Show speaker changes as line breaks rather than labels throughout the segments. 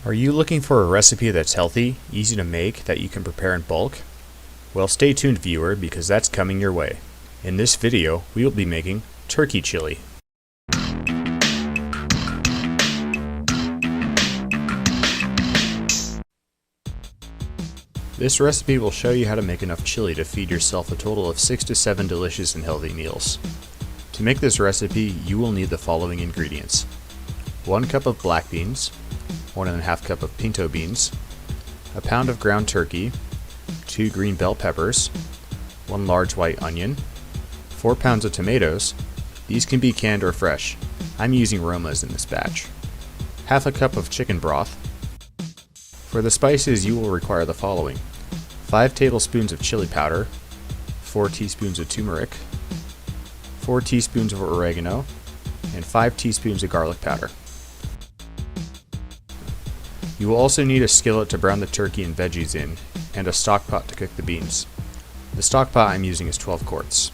Are you looking for a recipe that's healthy, easy to make, that you can prepare in bulk? Well, stay tuned, viewer, because that's coming your way. In this video, we will be making turkey chili. This recipe will show you how to make enough chili to feed yourself a total of 6 to 7 delicious and healthy meals. To make this recipe, you will need the following ingredients: 1 cup of black beans, 1½ cup of pinto beans, a pound of ground turkey, 2 green bell peppers, 1 large white onion, 4 pounds of tomatoes. These can be canned or fresh. I'm using Romas in this batch. Half a cup of chicken broth. For the spices, you will require the following: 5 tablespoons of chili powder, 4 teaspoons of turmeric, 4 teaspoons of oregano, and 5 teaspoons of garlic powder. You will also need a skillet to brown the turkey and veggies in, and a stock pot to cook the beans. The stock pot I'm using is 12 quarts.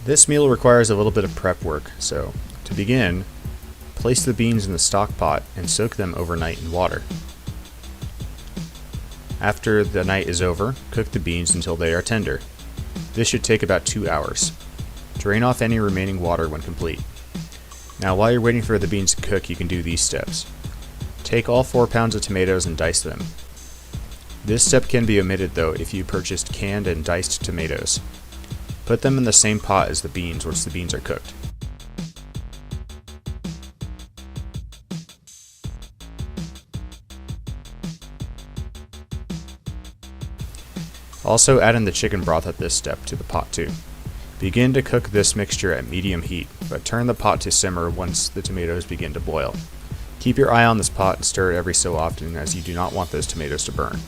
This meal requires a little bit of prep work, so to begin, place the beans in the stock pot and soak them overnight in water. After the night is over, cook the beans until they are tender. This should take about 2 hours. Drain off any remaining water when complete. Now, while you're waiting for the beans to cook, you can do these steps. Take all 4 pounds of tomatoes and dice them. This step can be omitted though if you purchased canned and diced tomatoes. Put them in the same pot as the beans once the beans are cooked. Also add in the chicken broth at this step to the pot too. Begin to cook this mixture at medium heat, but turn the pot to simmer once the tomatoes begin to boil. Keep your eye on this pot and stir it every so often, as you do not want those tomatoes to burn.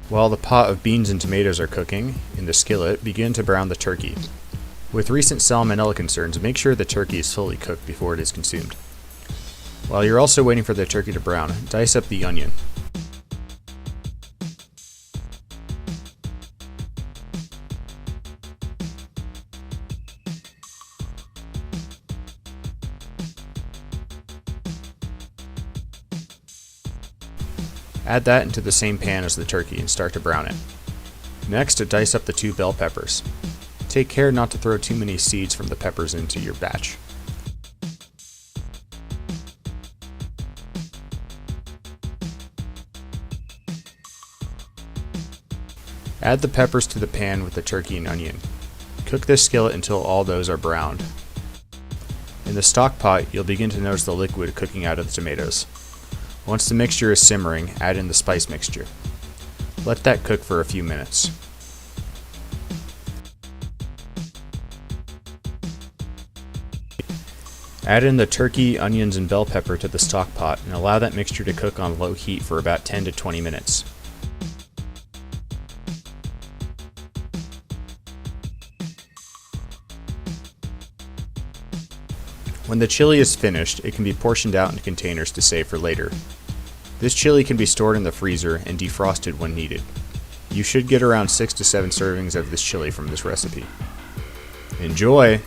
While the pot of beans and tomatoes are cooking, in the skillet, begin to brown the turkey. With recent salmonella concerns, make sure the turkey is fully cooked before it is consumed. While you're also waiting for the turkey to brown, dice up the onion. Add that into the same pan as the turkey and start to brown it. Next, dice up the 2 bell peppers. Take care not to throw too many seeds from the peppers into your batch. Add the peppers to the pan with the turkey and onion. Cook this skillet until all those are browned. In the stock pot, you'll begin to notice the liquid cooking out of the tomatoes. Once the mixture is simmering, add in the spice mixture. Let that cook for a few minutes. Add in the turkey, onions, and bell pepper to the stock pot and allow that mixture to cook on low heat for about 10 to 20 minutes. When the chili is finished, it can be portioned out into containers to save for later. This chili can be stored in the freezer and defrosted when needed. You should get around 6 to 7 servings of this chili from this recipe. Enjoy!